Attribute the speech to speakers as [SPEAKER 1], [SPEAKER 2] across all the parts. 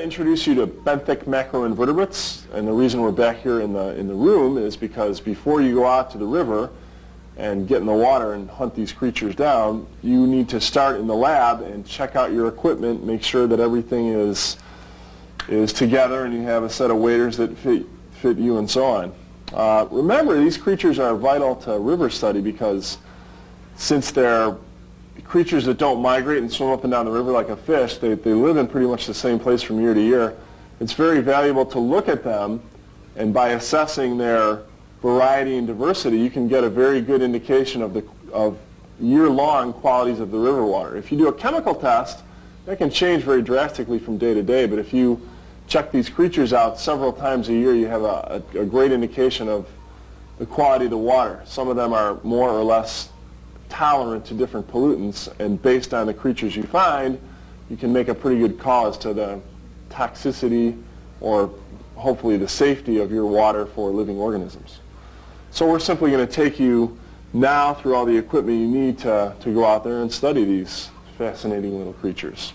[SPEAKER 1] introduce you to benthic macroinvertebrates, and the reason we're back here in the room is because before you go out to the river and get in the water and hunt these creatures down, you need to start in the lab and check out your equipment, make sure that everything is together and you have a set of waders that fit you and so on. Remember, these creatures are vital to river study because since they're creatures that don't migrate and swim up and down the river like a fish, they live in pretty much the same place from year to year. It's very valuable to look at them, and by assessing their variety and diversity, you can get a very good indication of year-long qualities of the river water. If you do a chemical test, that can change very drastically from day to day, but if you check these creatures out several times a year, you have a great indication of the quality of the water. Some of them are more or less tolerant to different pollutants, and based on the creatures you find, you can make a pretty good call as to the toxicity or hopefully the safety of your water for living organisms. So we're simply going to take you now through all the equipment you need to go out there and study these fascinating little creatures.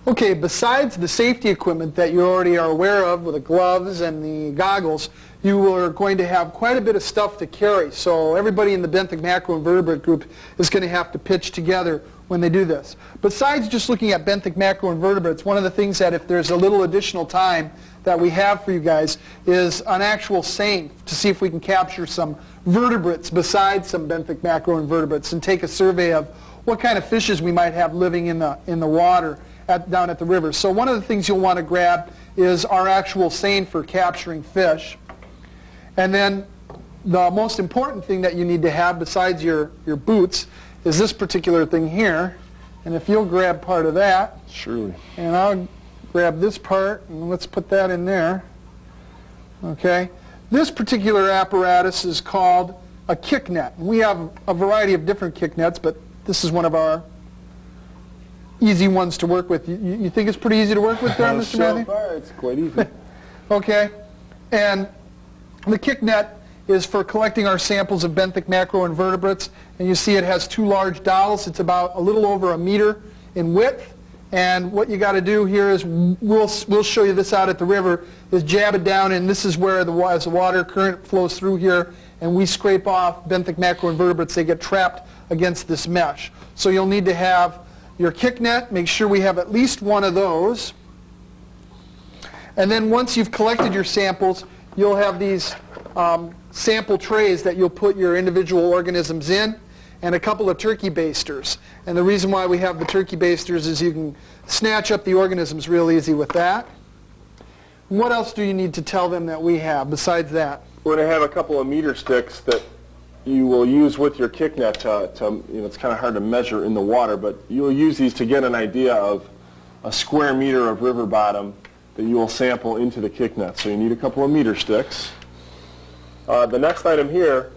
[SPEAKER 2] Okay, besides the safety equipment that you already are aware of with the gloves and the goggles, you are going to have quite a bit of stuff to carry. So everybody in the benthic macroinvertebrate group is going to have to pitch together when they do this. Besides just looking at benthic macroinvertebrates, one of the things that if there's a little additional time that we have for you guys is an actual seine to see if we can capture some vertebrates besides some benthic macroinvertebrates and take a survey of what kind of fishes we might have living in the water down at the river. So one of the things you'll want to grab is our actual seine for capturing fish. And then the most important thing that you need to have besides your boots is this particular thing here. And if you'll grab part of that.
[SPEAKER 1] Surely.
[SPEAKER 2] And I'll grab this part, and let's put that in there. Okay. This particular apparatus is called a kick net. We have a variety of different kick nets, but this is one of our easy ones to work with. You think it's pretty easy to work with there, Mr. Matthew?
[SPEAKER 1] So far, it's quite easy.
[SPEAKER 2] Okay. And the kick net is for collecting our samples of benthic macroinvertebrates. And you see it has two large dowels. It's about a little over 1 meter in width. And what you got to do here is, we'll show you this out at the river, is jab it down, and this is where as the water current flows through here, and we scrape off benthic macroinvertebrates. They get trapped against this mesh. So you'll need to have your kick net. Make sure we have at least one of those. And then once you've collected your samples, you'll have these sample trays that you'll put your individual organisms in, and a couple of turkey basters. And the reason why we have the turkey basters is you can snatch up the organisms real easy with that. And what else do you need to tell them that we have besides that?
[SPEAKER 1] We're going to have a couple of meter sticks that you will use with your kick net to it's kind of hard to measure in the water, but you'll use these to get an idea of a square meter of river bottom that you will sample into the kick net. So you need a couple of meter sticks. The next item here,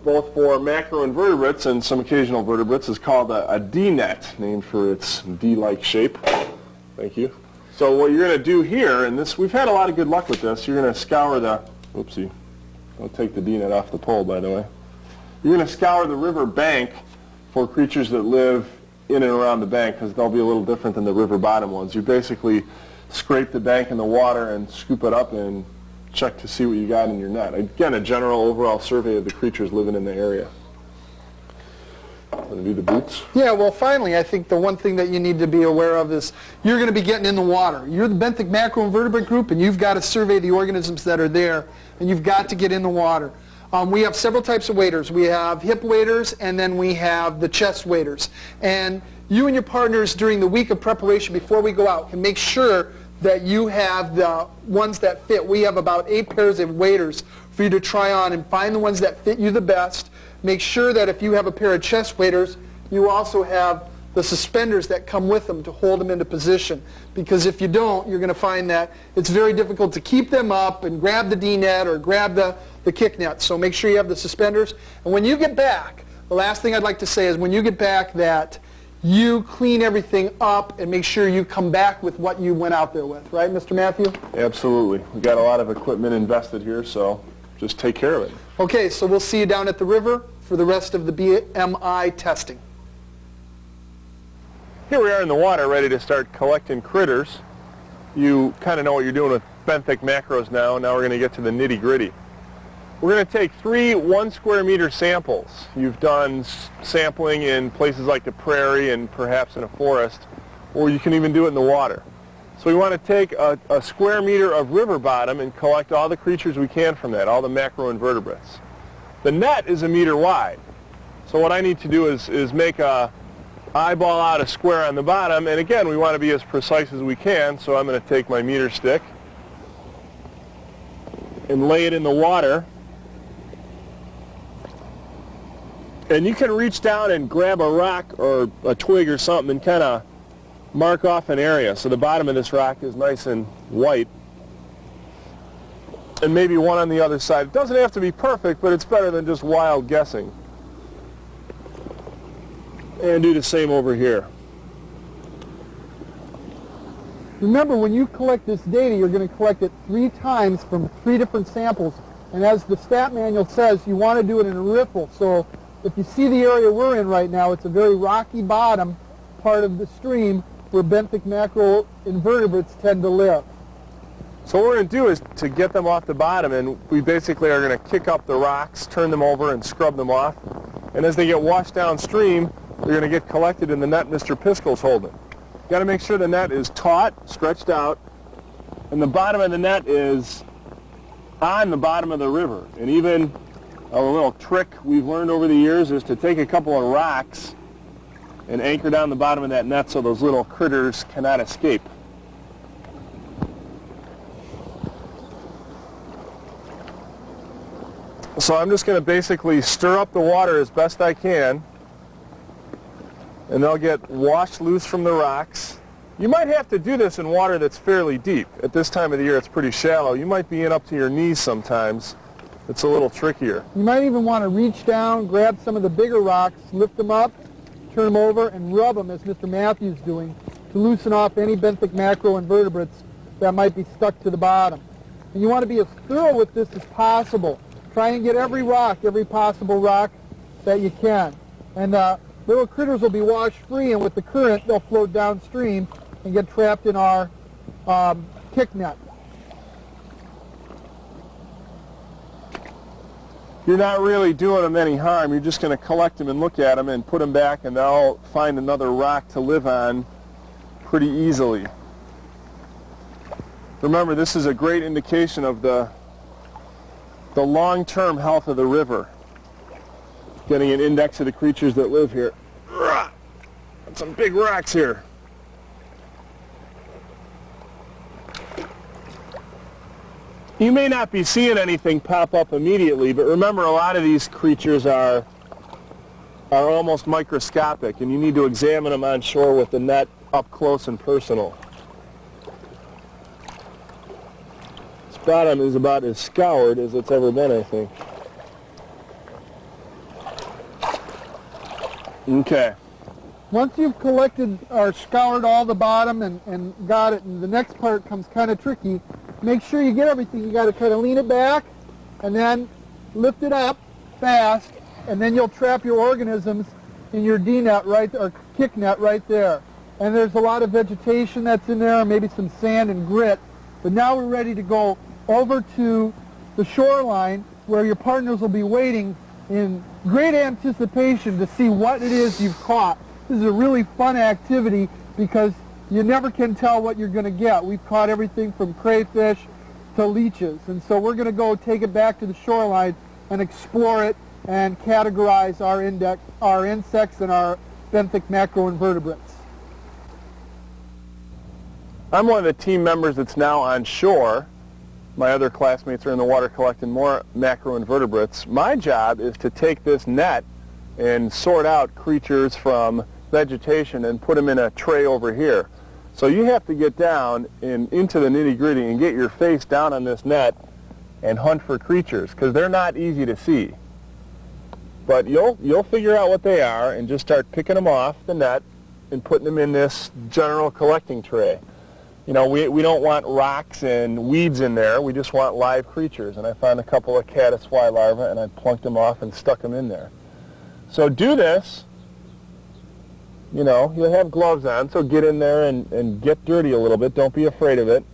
[SPEAKER 1] both for macroinvertebrates and some occasional vertebrates, is called a D-net, named for its D-like shape. Thank you. So what you're going to do here, and we've had a lot of good luck with this, you're going to scour the, oopsie, don't take the D-net off the pole, by the way. You're going to scour the river bank for creatures that live in and around the bank, because they'll be a little different than the river bottom ones. You basically scrape the bank in the water and scoop it up and check to see what you got in your net. Again, a general overall survey of the creatures living in the area. Want to do the boots?
[SPEAKER 2] Yeah, well, finally, I think the one thing that you need to be aware of is you're going to be getting in the water. You're the benthic macroinvertebrate group, and you've got to survey the organisms that are there, and you've got to get in the water. We have several types of waders. We have hip waders, and then we have the chest waders. And you and your partners during the week of preparation before we go out can make sure that you have the ones that fit. We have about 8 pairs of waders for you to try on and find the ones that fit you the best. Make sure that if you have a pair of chest waders, you also have the suspenders that come with them to hold them into position. Because if you don't, you're going to find that it's very difficult to keep them up and grab the D-net or grab the kick net. So make sure you have the suspenders. And when you get back, the last thing I'd like to say is when you get back that you clean everything up and make sure you come back with what you went out there with. Right, Mr. Matthew?
[SPEAKER 1] Absolutely. We've got a lot of equipment invested here, so just take care of it.
[SPEAKER 2] Okay, so we'll see you down at the river for the rest of the BMI testing.
[SPEAKER 1] Here we are in the water ready to start collecting critters. you kind of know what you're doing with benthic macros now. Now we're going to get to the nitty-gritty. We're going to take 3 1 square meter samples. You've done sampling in places like the prairie and perhaps in a forest, or you can even do it in the water. So we want to take a square meter of river bottom and collect all the creatures we can from that, all the macroinvertebrates. The net is 1 meter wide. So what I need to do is make a eyeball out a square on the bottom, and again, we want to be as precise as we can, so I'm going to take my meter stick and lay it in the water. And you can reach down and grab a rock or a twig or something and kind of mark off an area. So the bottom of this rock is nice and white. And maybe one on the other side. It doesn't have to be perfect, but it's better than just wild guessing. And do the same over here.
[SPEAKER 2] Remember, when you collect this data, you're going to collect it 3 times from 3 different samples. And as the stat manual says, you want to do it in a riffle. So if you see the area we're in right now, it's a very rocky bottom part of the stream where benthic macroinvertebrates tend to live.
[SPEAKER 1] So what we're going to do is to get them off the bottom, and we basically are going to kick up the rocks, turn them over, and scrub them off. And as they get washed downstream, they're going to get collected in the net Mr. Piskel's holding. You've got to make sure the net is taut, stretched out, and the bottom of the net is on the bottom of the river. And even a little trick we've learned over the years is to take a couple of rocks and anchor down the bottom of that net so those little critters cannot escape. So I'm just going to basically stir up the water as best I can, and they'll get washed loose from the rocks. You might have to do this in water that's fairly deep. At this time of the year, it's pretty shallow. You might be in up to your knees sometimes. It's a little trickier.
[SPEAKER 2] You might even want to reach down, grab some of the bigger rocks, lift them up, turn them over, and rub them, as Mr. Matthews is doing, to loosen off any benthic macroinvertebrates that might be stuck to the bottom. And you want to be as thorough with this as possible. Try and get every rock, every possible rock that you can. And little critters will be washed free, and with the current, they'll float downstream and get trapped in our kick net.
[SPEAKER 1] You're not really doing them any harm. You're just going to collect them and look at them and put them back, and they'll find another rock to live on pretty easily. Remember, this is a great indication of the long-term health of the river. Getting an index of the creatures that live here. Got some big rocks here. You may not be seeing anything pop up immediately, but remember, a lot of these creatures are almost microscopic, and you need to examine them on shore with the net up close and personal. This bottom is about as scoured as it's ever been, I think. Okay.
[SPEAKER 2] Once you've collected or scoured all the bottom and got it, and the next part comes kind of tricky, make sure you get everything. You got to kind of lean it back and then lift it up fast, and then you'll trap your organisms in your D net or kick net right there. And there's a lot of vegetation that's in there, maybe some sand and grit. But now we're ready to go over to the shoreline where your partners will be waiting in great anticipation to see what it is you've caught. This is a really fun activity because you never can tell what you're going to get. We've caught everything from crayfish to leeches, and so we're going to go take it back to the shoreline and explore it and categorize our insects and our benthic macroinvertebrates.
[SPEAKER 1] I'm one of the team members that's now on shore. My other classmates are in the water collecting more macroinvertebrates. My job is to take this net and sort out creatures from vegetation and put them in a tray over here. So you have to get down into the nitty-gritty and get your face down on this net and hunt for creatures, because they're not easy to see. But you'll figure out what they are and just start picking them off the net and putting them in this general collecting tray. You know, we don't want rocks and weeds in there. We just want live creatures. And I found a couple of caddisfly larvae, and I plunked them off and stuck them in there. So do this you know, you'll have gloves on, so get in there and get dirty a little bit. Don't be afraid of it.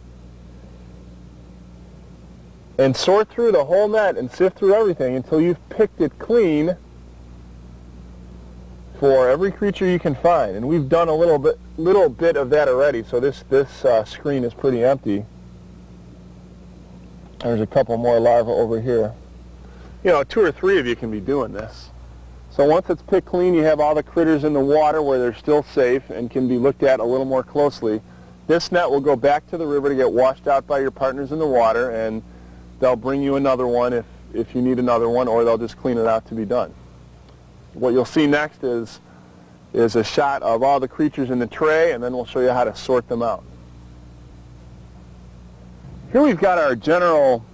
[SPEAKER 1] And sort through the whole net and sift through everything until you've picked it clean for every creature you can find. And we've done a little bit of that already, so this screen is pretty empty. There's a couple more larvae over here. You know, 2 or 3 of you can be doing this. So once it's picked clean, you have all the critters in the water where they're still safe and can be looked at a little more closely. This net will go back to the river to get washed out by your partners in the water, and they'll bring you another one if you need another one, or they'll just clean it out to be done. What you'll see next is a shot of all the creatures in the tray, and then we'll show you how to sort them out. Here we've got our general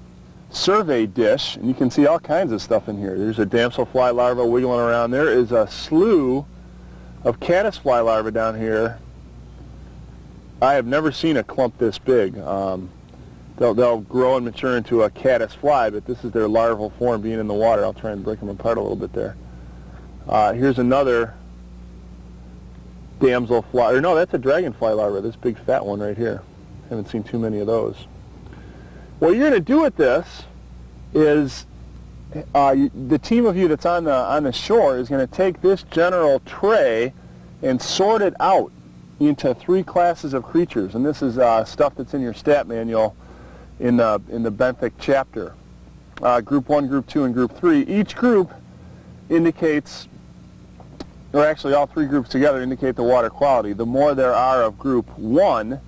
[SPEAKER 1] survey dish, and you can see all kinds of stuff in here. There's a damselfly larva wiggling around. There is a slew of caddisfly larvae down here. I have never seen a clump this big. They'll grow and mature into a caddisfly, but this is their larval form being in the water. I'll try and break them apart a little bit there. Here's another damselfly, or no, that's a dragonfly larva, this big fat one right here. Haven't seen too many of those. What you're going to do with this is the team of you that's on the shore is going to take this general tray and sort it out into 3 classes of creatures, and this is stuff that's in your stat manual in the Benthic chapter. Group 1, Group 2, and Group 3. Each group indicates, or actually all 3 groups together indicate the water quality. The more there are of Group 1,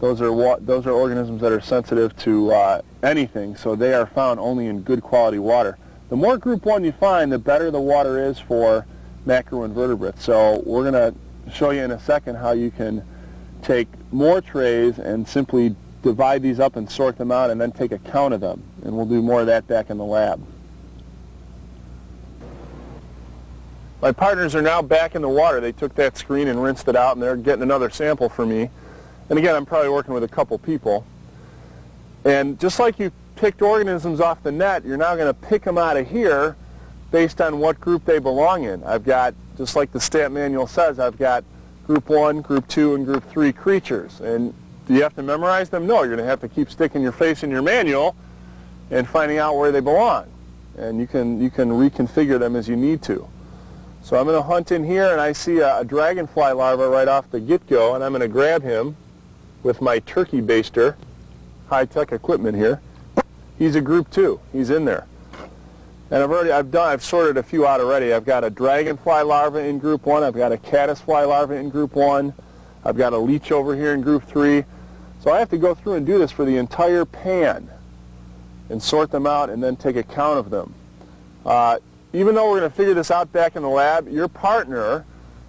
[SPEAKER 1] those are organisms that are sensitive to anything, so they are found only in good quality water. The more Group 1 you find, the better the water is for macroinvertebrates. So we're going to show you in a second how you can take more trays and simply divide these up and sort them out and then take a count of them. And we'll do more of that back in the lab. My partners are now back in the water. They took that screen and rinsed it out, and they're getting another sample for me. And again, I'm probably working with a couple people. And just like you picked organisms off the net, you're now going to pick them out of here based on what group they belong in. I've got, just like the stat manual says, I've got Group 1, Group 2, and Group 3 creatures. And do you have to memorize them? No, you're going to have to keep sticking your face in your manual and finding out where they belong. And you can reconfigure them as you need to. So I'm going to hunt in here, and I see a dragonfly larva right off the get-go, and I'm going to grab him with my turkey baster, high-tech equipment here. He's a Group 2. He's in there. And I've sorted a few out already. I've got a dragonfly larva in Group 1. I've got a caddisfly larva in Group 1. I've got a leech over here in Group 3. So I have to go through and do this for the entire pan and sort them out and then take a count of them. Even though we're going to figure this out back in the lab, your partner,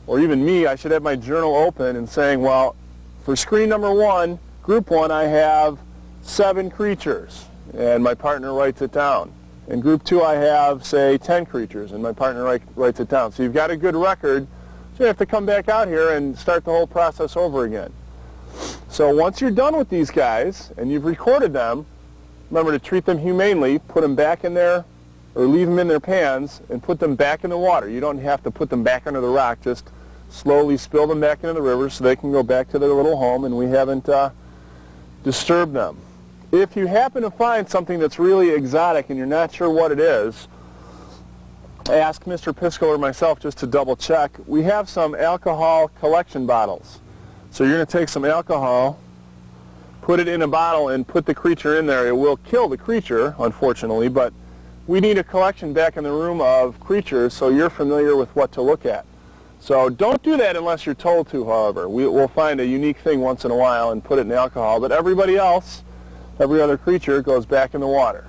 [SPEAKER 1] or even me, I should have my journal open and saying, well, for screen number 1, Group 1, I have 7 creatures, and my partner writes it down. In Group 2, I have, say, 10 creatures, and my partner writes it down. So you've got a good record, so you have to come back out here and start the whole process over again. So once you're done with these guys, and you've recorded them, remember to treat them humanely, put them back in there, or leave them in their pans, and put them back in the water. You don't have to put them back under the rock, just slowly spill them back into the river so they can go back to their little home, and we haven't disturbed them. If you happen to find something that's really exotic and you're not sure what it is, ask Mr. Piskel or myself just to double check. We have some alcohol collection bottles. So you're going to take some alcohol, put it in a bottle, and put the creature in there. It will kill the creature, unfortunately, but we need a collection back in the room of creatures so you're familiar with what to look at. So don't do that unless you're told to, however. We'll find a unique thing once in a while and put it in alcohol, but everybody else, every other creature, goes back in the water.